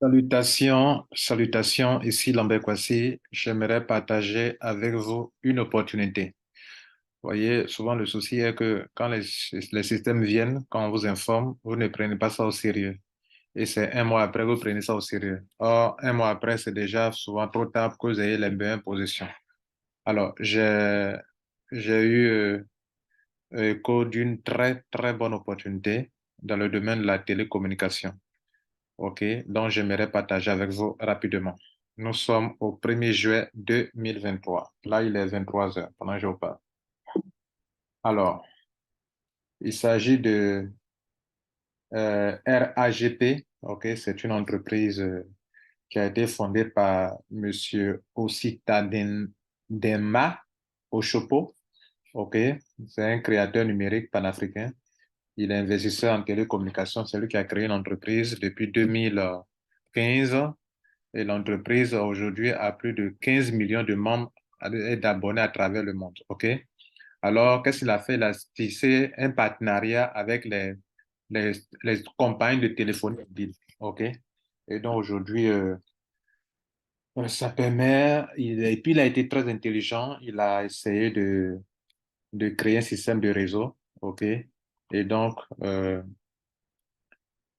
Salutations, salutations, ici Lambert Kwasi. J'aimerais partager avec vous une opportunité. Vous voyez, souvent le souci est que quand les systèmes viennent, quand on vous informe, vous ne prenez pas ça au sérieux. Et c'est un mois après que vous prenez ça au sérieux. Or, un mois après, c'est déjà souvent trop tard pour que vous ayez les meilleures positions. Alors, j'ai eu écho d'une très, très bonne opportunité dans le domaine de la télécommunication. OK, donc j'aimerais partager avec vous rapidement. Nous sommes au 1er juillet 2023. Là, il est 23 heures pendant que je vous parle. Alors, il s'agit de RAGP. OK, c'est une entreprise qui a été fondée par Monsieur Osita Denma Oshopo. OK, c'est un créateur numérique panafricain. Il est investisseur en télécommunication. C'est lui qui a créé une entreprise depuis 2015. Et l'entreprise aujourd'hui a plus de 15 millions de membres et d'abonnés à travers le monde. OK? Alors, qu'est-ce qu'il a fait? Il a tissé un partenariat avec les, les compagnies de téléphonie mobile. OK? Et donc aujourd'hui, ça permet, et puis il a été très intelligent, il a essayé de créer un système de réseau. OK? Et donc,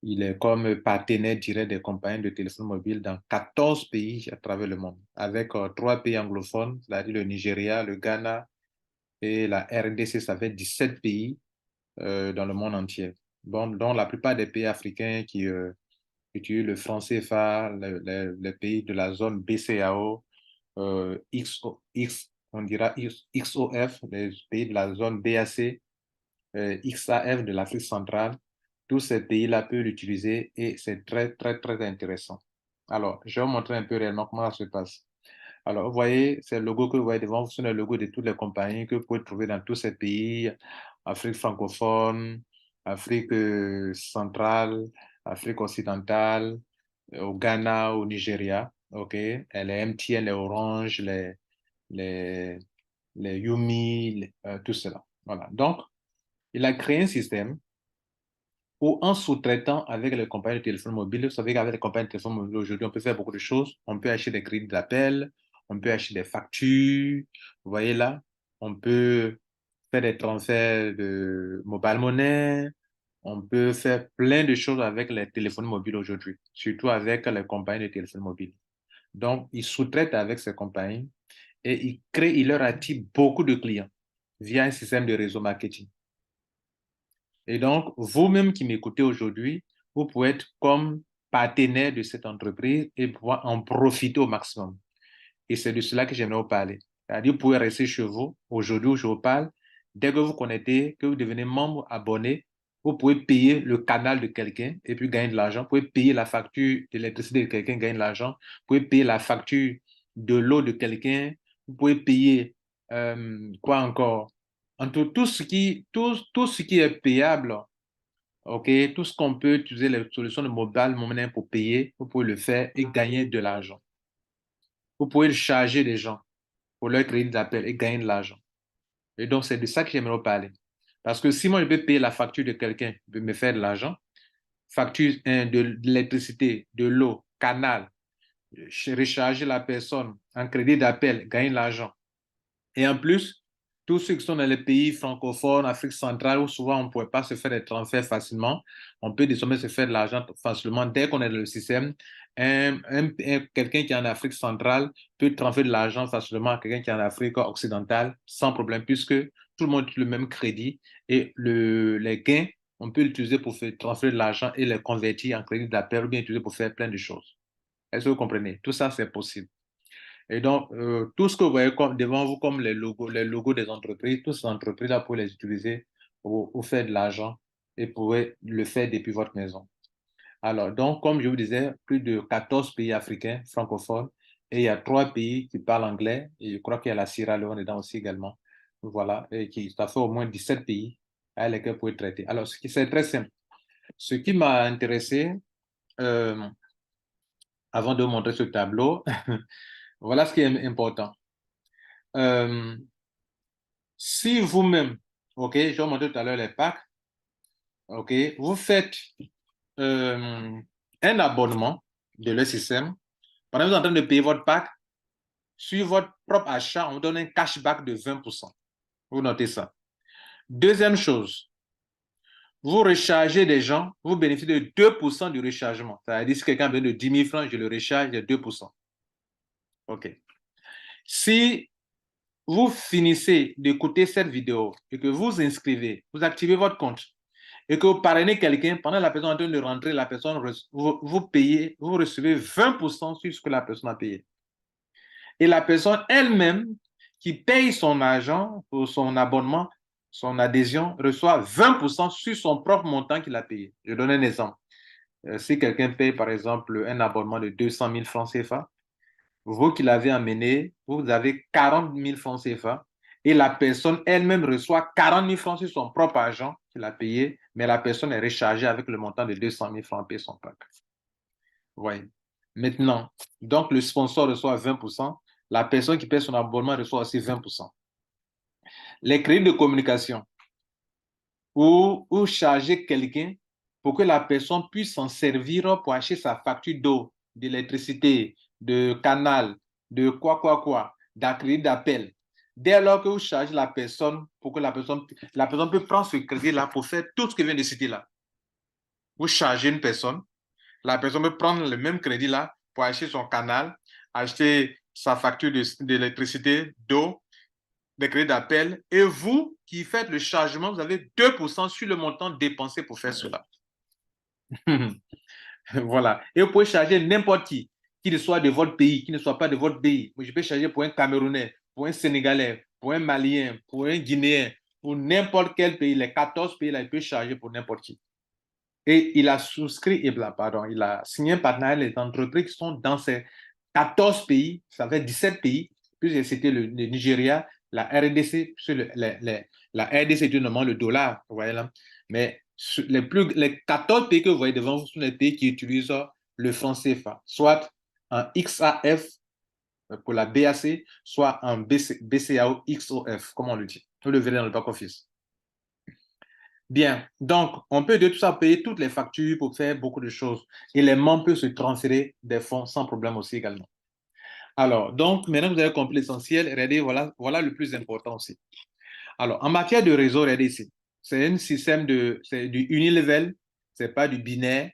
il est comme partenaire direct des compagnies de téléphone mobile dans 14 pays à travers le monde, avec trois pays anglophones, c'est-à-dire le Nigeria, le Ghana et la RDC, ça fait 17 pays dans le monde entier. Bon, dont la plupart des pays africains qui utilisent le franc CFA, les pays de la zone BCAO, on dira XOF, les pays de la zone BAC, XAF de l'Afrique centrale, tous ces pays-là peuvent l'utiliser et c'est très, très, très intéressant. Alors, je vais vous montrer un peu réellement comment ça se passe. Alors, vous voyez, c'est le logo que vous voyez devant vous, c'est le logo de toutes les compagnies que vous pouvez trouver dans tous ces pays, Afrique francophone, Afrique centrale, Afrique occidentale, au Ghana, au Nigeria, OK? Et les MTN, les Orange, les, les Yumi, tout cela. Voilà. Donc, il a créé un système où en sous-traitant avec les compagnies de téléphone mobile, vous savez qu'avec les compagnies de téléphone mobile aujourd'hui, on peut faire beaucoup de choses. On peut acheter des crédits d'appel, on peut acheter des factures, vous voyez là, on peut faire des transferts de mobile money, on peut faire plein de choses avec les téléphones mobiles aujourd'hui, surtout avec les compagnies de téléphone mobile. Donc, ils sous-traitent avec ces compagnies et ils leur attirent beaucoup de clients via un système de réseau marketing. Et donc, vous-même qui m'écoutez aujourd'hui, vous pouvez être comme partenaire de cette entreprise et pouvoir en profiter au maximum. Et c'est de cela que j'aimerais vous parler. C'est-à-dire, vous pouvez rester chez vous, aujourd'hui où je vous parle, dès que vous connectez, que vous devenez membre abonné, vous pouvez payer le canal de quelqu'un et puis gagner de l'argent. Vous pouvez payer la facture d'électricité de quelqu'un, gagner de l'argent. Vous pouvez payer la facture de l'eau de quelqu'un. Vous pouvez payer quoi encore? En tout ce qui est payable, OK, tout ce qu'on peut utiliser les solutions de mobile money pour payer, vous pouvez le faire et gagner de l'argent. Vous pouvez le charger des gens pour leur crédit d'appel et gagner de l'argent. Et donc, c'est de ça que j'aimerais parler. Parce que si moi, je peux payer la facture de quelqu'un, je peux me faire de l'argent, facture de l'électricité, de l'eau, canal, recharger la personne en crédit d'appel, gagner de l'argent. Et en plus, tous ceux qui sont dans les pays francophones, Afrique centrale, où souvent on ne pouvait pas se faire des transferts facilement, on peut désormais se faire de l'argent facilement dès qu'on est dans le système. Quelqu'un qui est en Afrique centrale peut transférer de l'argent facilement à quelqu'un qui est en Afrique occidentale sans problème, puisque tout le monde a le même crédit et les gains, on peut l'utiliser pour faire transférer de l'argent et les convertir en crédit d'appel ou bien utiliser pour faire plein de choses. Est-ce que vous comprenez? Tout ça, c'est possible. Et donc, tout ce que vous voyez devant vous comme les logos des entreprises, toutes ces entreprises-là, vous pouvez les utiliser pour faire de l'argent et vous pouvez le faire depuis votre maison. Alors, donc, comme je vous disais, plus de 14 pays africains francophones et il y a trois pays qui parlent anglais et je crois qu'il y a la Sierra Leone dedans aussi également. Voilà, et ça fait au moins 17 pays avec lesquels vous pouvez traiter. Alors, c'est très simple. Ce qui m'a intéressé, euh, avant de vous montrer ce tableau, voilà ce qui est important. Euh, Si vous-même, OK, je vais vous montrer tout à l'heure les packs, OK, vous faites euh, un abonnement, de leur système. Pendant que vous êtes en train de payer votre pack, sur votre propre achat, on vous donne un cashback de 20%. Vous notez ça. Deuxième chose, vous rechargez des gens, vous bénéficiez de 2% du rechargement. C'est-à-dire, si quelqu'un a besoin de 10 000 francs, je le recharge de 2%. OK. Si vous finissez d'écouter cette vidéo et que vous inscrivez, vous activez votre compte et que vous parrainez quelqu'un, pendant que la personne est en train de rentrer, la personne, vous payez, vous recevez 20% sur ce que la personne a payé. Et la personne elle-même qui paye son argent pour son abonnement, son adhésion, reçoit 20% sur son propre montant qu'il a payé. Je donne un exemple. Si quelqu'un paye, par exemple, un abonnement de 200 000 francs CFA, vous qui l'avez amené, vous avez 40 000 francs CFA et la personne elle-même reçoit 40 000 francs sur son propre argent qu'il a payé, mais la personne est rechargée avec le montant de 200 000 francs payé son pack. Ouais. Maintenant, donc le sponsor reçoit 20%, la personne qui paie son abonnement reçoit aussi 20%. Les crédits de communication, ou charger quelqu'un pour que la personne puisse s'en servir pour acheter sa facture d'eau, d'électricité, de canal, de quoi, d'accrédit d'appel. Dès lors que vous chargez la personne pour que la personne peut prendre ce crédit-là pour faire tout ce que vient de citer là. Vous chargez une personne, la personne peut prendre le même crédit-là pour acheter son canal, acheter sa facture d'électricité, d'eau, des crédits d'appel, et vous qui faites le chargement, vous avez 2% sur le montant dépensé pour faire cela. Voilà. Et vous pouvez charger n'importe qui ne soit de votre pays, qui ne soit pas de votre pays. Je peux charger pour un Camerounais, pour un Sénégalais, pour un Malien, pour un Guinéen, pour n'importe quel pays. Les 14 pays, là, il peut charger pour n'importe qui. Et il a souscrit, il a signé un partenariat avec les entreprises qui sont dans ces 14 pays, ça fait 17 pays, puis c'était le Nigeria, la RDC, la RDC est normalement le dollar, vous voyez là. Mais les 14 pays que vous voyez devant vous sont les pays qui utilisent le franc CFA, soit en XAF pour la BAC, soit en BCAO XOF, comme on le dit. Vous le verrez dans le back-office. Bien, donc on peut de tout ça payer toutes les factures pour faire beaucoup de choses. Et les membres peuvent se transférer des fonds sans problème aussi également. Alors, donc maintenant que vous avez compris l'essentiel, regardez, voilà le plus important aussi. Alors, en matière de réseau, regardez ici. C'est un système c'est du unilevel, c'est pas du binaire.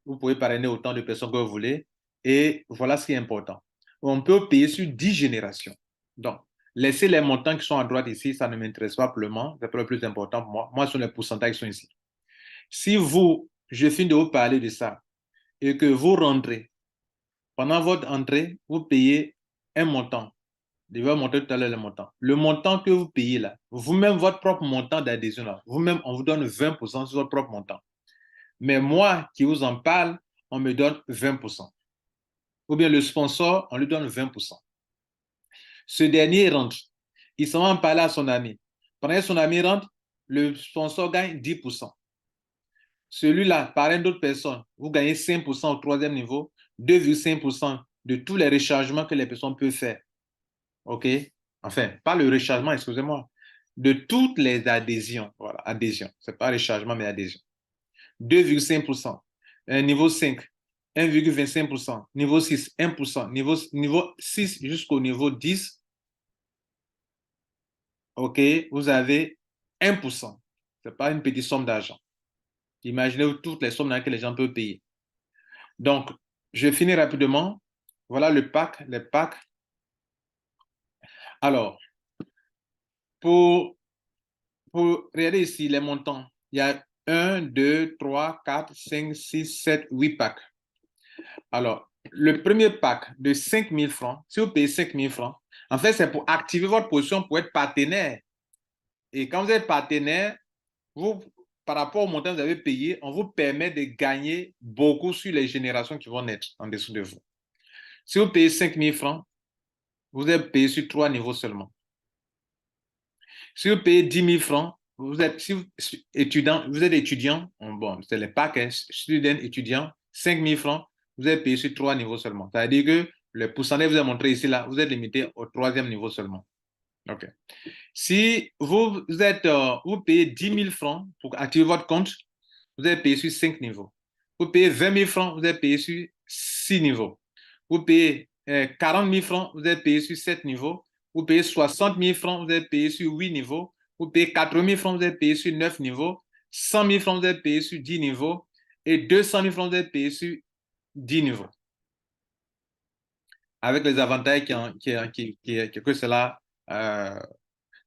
Vous pouvez parrainer autant de personnes que vous voulez. Et voilà ce qui est important. On peut payer sur 10 générations. Donc, laissez les montants qui sont à droite ici, ça ne m'intéresse pas pour le moment. C'est pas le plus important pour moi. Moi, ce sont les pourcentages qui sont ici. Si je finis de vous parler de ça et que vous rentrez, pendant votre entrée, vous payez un montant. Je vais vous montrer tout à l'heure le montant. Le montant que vous payez là, vous-même, votre propre montant d'adhésion là, vous-même, on vous donne 20% sur votre propre montant. Mais moi qui vous en parle, on me donne 20%. Ou bien le sponsor, on lui donne 20%. Ce dernier rentre. Il s'en va en parler à son ami. Pendant que son ami rentre, le sponsor gagne 10%. Celui-là, par une autre personne, vous gagnez 5% au troisième niveau, 2,5% de tous les rechargements que les personnes peuvent faire. OK? Enfin, pas le rechargement, excusez-moi. De toutes les adhésions. Voilà, adhésion. Ce n'est pas rechargement, mais adhésion. 2,5%. Niveau 5, 1,25%. Niveau 6, 1%. Niveau 6 jusqu'au niveau 10, OK, vous avez 1%. Ce n'est pas une petite somme d'argent. Imaginez toutes les sommes dans lesquelles les gens peuvent payer. Donc, je finis rapidement. Voilà les packs. Alors, pour regarder ici les montants, il y a 1, 2, 3, 4, 5, 6, 7, 8 packs. Alors, le premier pack de 5 000 francs, si vous payez 5 000 francs, en fait, c'est pour activer votre position pour être partenaire. Et quand vous êtes partenaire, par rapport au montant que vous avez payé, on vous permet de gagner beaucoup sur les générations qui vont naître en dessous de vous. Si vous payez 5 000 francs, vous êtes payé sur 3 niveaux seulement. Si vous payez 10 000 francs, vous êtes étudiant, bon, c'est les packs, student, étudiant, 5 000 francs, vous êtes payé sur 3 niveaux seulement. C'est-à-dire que le pourcentage que vous avez montré ici, là, vous êtes limité au 3e niveau seulement. OK. Si vous payez 10 000 francs pour activer votre compte, vous êtes payé sur 5 niveaux. Vous payez 20 000 francs, vous êtes payé sur 6 niveaux. Vous payez 40 000 francs, vous êtes payé sur 7 niveaux. Vous payez 60 000 francs, vous êtes payé sur 8 niveaux. Vous payez 80 000 francs, vous êtes payé sur 9 niveaux. 100 000 francs, vous êtes payé sur 10 niveaux. Et 200 000 francs, vous êtes payé sur 10 niveaux. Avec les avantages que cela,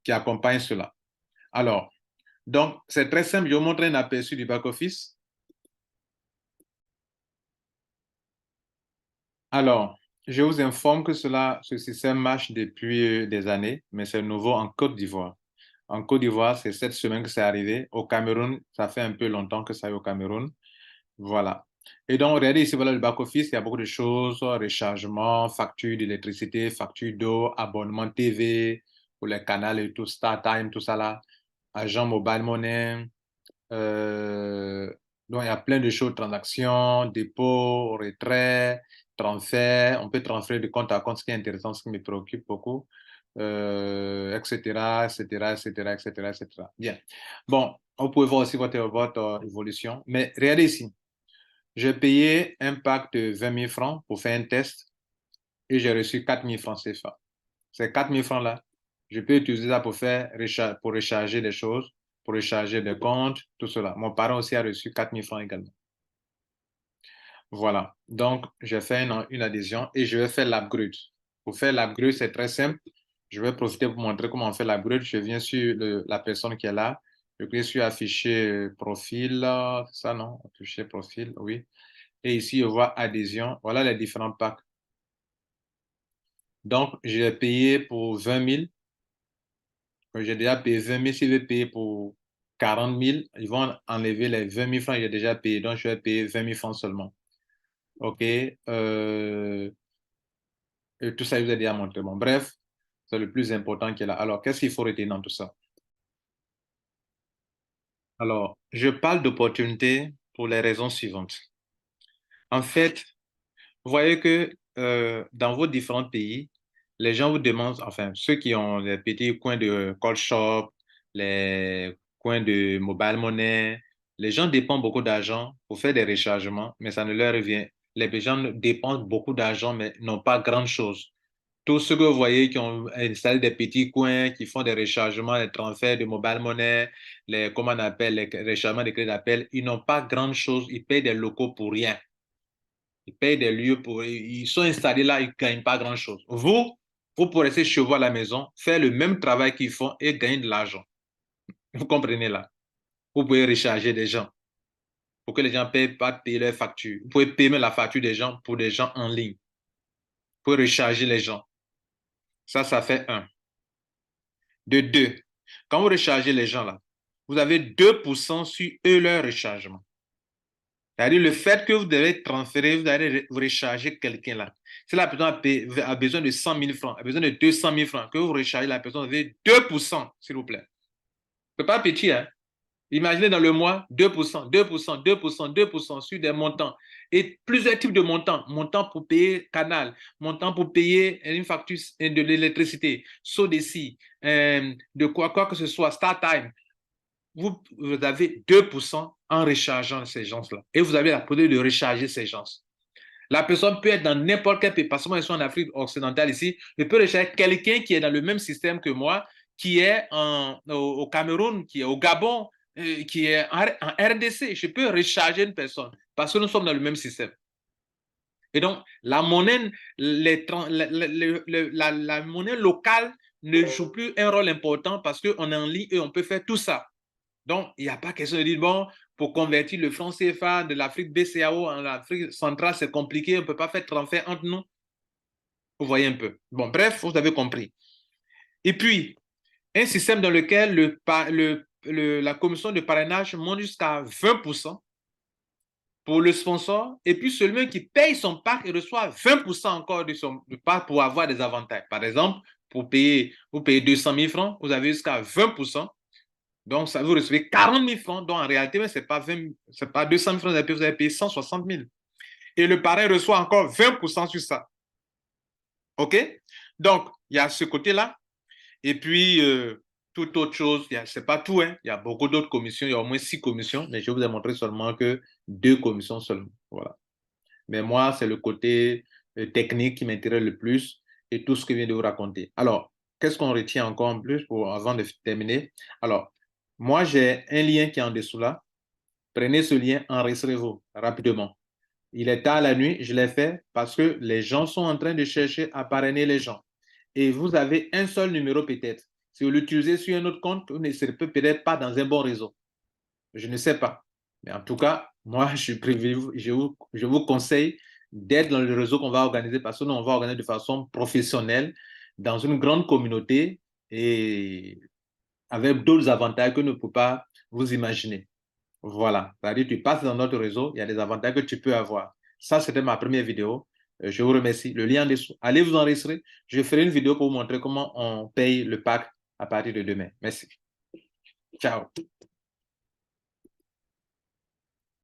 qui accompagnent cela. Alors, donc, c'est très simple. Je vais vous montrer un aperçu du back-office. Alors, je vous informe que ce système marche depuis des années, mais c'est nouveau en Côte d'Ivoire. En Côte d'Ivoire, c'est cette semaine que c'est arrivé. Au Cameroun, ça fait un peu longtemps que ça est au Cameroun. Voilà. Et donc, regardez ici, voilà le back-office. Il y a beaucoup de choses, rechargement, facture d'électricité, facture d'eau, abonnement TV pour les canaux et tout, StarTime, tout ça là, agent mobile money. Donc, il y a plein de choses, transactions, dépôts, retrait, transfert. On peut transférer de compte à compte, ce qui est intéressant, ce qui me préoccupe beaucoup, etc., etc., etc., etc., etc. Bien. Bon, vous pouvez voir aussi votre évolution. Mais regardez ici. J'ai payé un pack de 20 000 francs pour faire un test et j'ai reçu 4 000 francs CFA. Ces 4 000 francs-là, je peux utiliser ça pour recharger des choses, pour recharger des comptes, tout cela. Mon parent aussi a reçu 4 000 francs également. Voilà. Donc, j'ai fait une adhésion et je vais faire l'upgrade. Pour faire l'upgrade, c'est très simple. Je vais profiter pour montrer comment on fait l'upgrade. Je viens sur la personne qui est là. Je clique sur afficher profil. Ça, non? Afficher profil, oui. Et ici, je vois adhésion. Voilà les différents packs. Donc, j'ai payé pour 20 000. J'ai déjà payé 20 000. Si je vais payer pour 40 000, ils vont enlever les 20 000 francs que j'ai déjà payé. Donc, je vais payer 20 000 francs seulement. OK. Et tout ça, je vous ai déjà montré. Bon, bref, c'est le plus important qui est là. Alors, qu'est-ce qu'il faut retenir dans tout ça? Alors, je parle d'opportunité pour les raisons suivantes. En fait, vous voyez que dans vos différents pays, les gens vous demandent, enfin, ceux qui ont les petits coins de call shop, les coins de mobile money, les gens dépensent beaucoup d'argent pour faire des rechargements, mais ça ne leur revient. Les gens dépensent beaucoup d'argent, mais n'ont pas grand-chose. Tous ceux que vous voyez qui ont installé des petits coins, qui font des rechargements, des transferts de mobile money, comment on appelle, les rechargements de crédit d'appel, ils n'ont pas grand-chose, ils payent des locaux pour rien. Ils payent des lieux pour. Ils sont installés là, ils ne gagnent pas grand-chose. Vous pourrez rester chez vous à la maison, faire le même travail qu'ils font et gagner de l'argent. Vous comprenez là? Vous pouvez recharger des gens pour que les gens ne payent pas payer leurs factures. Vous pouvez payer la facture des gens pour des gens en ligne. Vous pouvez recharger les gens. Ça fait un. De deux, quand vous rechargez les gens là, vous avez 2% sur eux leur rechargement. C'est-à-dire le fait que vous devez transférer, vous allez vous recharger quelqu'un là. Si la personne a besoin de 100 000 francs, a besoin de 200 000 francs, que vous rechargez la personne, vous avez 2%, s'il vous plaît. Ce n'est pas petit, hein? Imaginez dans le mois, 2%, 2%, 2%, 2% sur des montants. Et plusieurs types de montants. Montant pour payer Canal, montant pour payer une facture de l'électricité, Sodeci, de quoi que ce soit, StarTime. Vous avez 2% en rechargeant ces gens-là. Et vous avez la possibilité de recharger ces gens. La personne peut être dans n'importe quel pays, pas seulement ils sont en Afrique occidentale ici, je peux recharger quelqu'un qui est dans le même système que moi, qui est au Cameroun, qui est au Gabon, qui est en RDC. Je peux recharger une personne parce que nous sommes dans le même système. Et donc, la monnaie, la monnaie locale ne joue plus un rôle important parce qu'on est en ligne et on peut faire tout ça. Donc, il n'y a pas question de dire, bon, pour convertir le franc CFA de l'Afrique BCAO en Afrique centrale, c'est compliqué, on ne peut pas faire transfert entre nous. Vous voyez un peu. Bon, bref, vous avez compris. Et puis, un système dans lequel la commission de parrainage monte jusqu'à 20% pour le sponsor, et puis celui qui paye son pack et reçoit 20% encore de son pack pour avoir des avantages. Par exemple, vous payez 200 000 francs, vous avez jusqu'à 20%. Donc, ça vous recevez 40 000 francs. Donc, en réalité, ce n'est pas 200 000 francs, vous avez payé 160 000. Et le parrain reçoit encore 20% sur ça. OK? Donc, il y a ce côté-là. Et puis, toute autre chose, ce n'est pas tout. Hein. Il y a beaucoup d'autres commissions. Il y a au moins 6 commissions, mais je vous ai montré seulement que 2 commissions seulement. Voilà. Mais moi, c'est le côté technique qui m'intéresse le plus et tout ce que je viens de vous raconter. Alors, qu'est-ce qu'on retient encore en plus avant de terminer? Alors, moi, j'ai un lien qui est en dessous là. Prenez ce lien, enregistrez-vous rapidement. Il est tard la nuit, je l'ai fait parce que les gens sont en train de chercher à parrainer les gens. Et vous avez un seul numéro peut-être. Si vous l'utilisez sur un autre compte, vous ne serez peut-être pas dans un bon réseau. Je ne sais pas. Mais en tout cas, moi, je vous conseille d'être dans le réseau qu'on va organiser parce que nous, on va organiser de façon professionnelle dans une grande communauté et avec d'autres avantages que ne peut pas vous imaginer. Voilà. C'est-à-dire, tu passes dans notre réseau, il y a des avantages que tu peux avoir. Ça, c'était ma première vidéo. Je vous remercie. Le lien en dessous. Allez vous enregistrer. Je ferai une vidéo pour vous montrer comment on paye le pack à partir de demain. Merci. Ciao.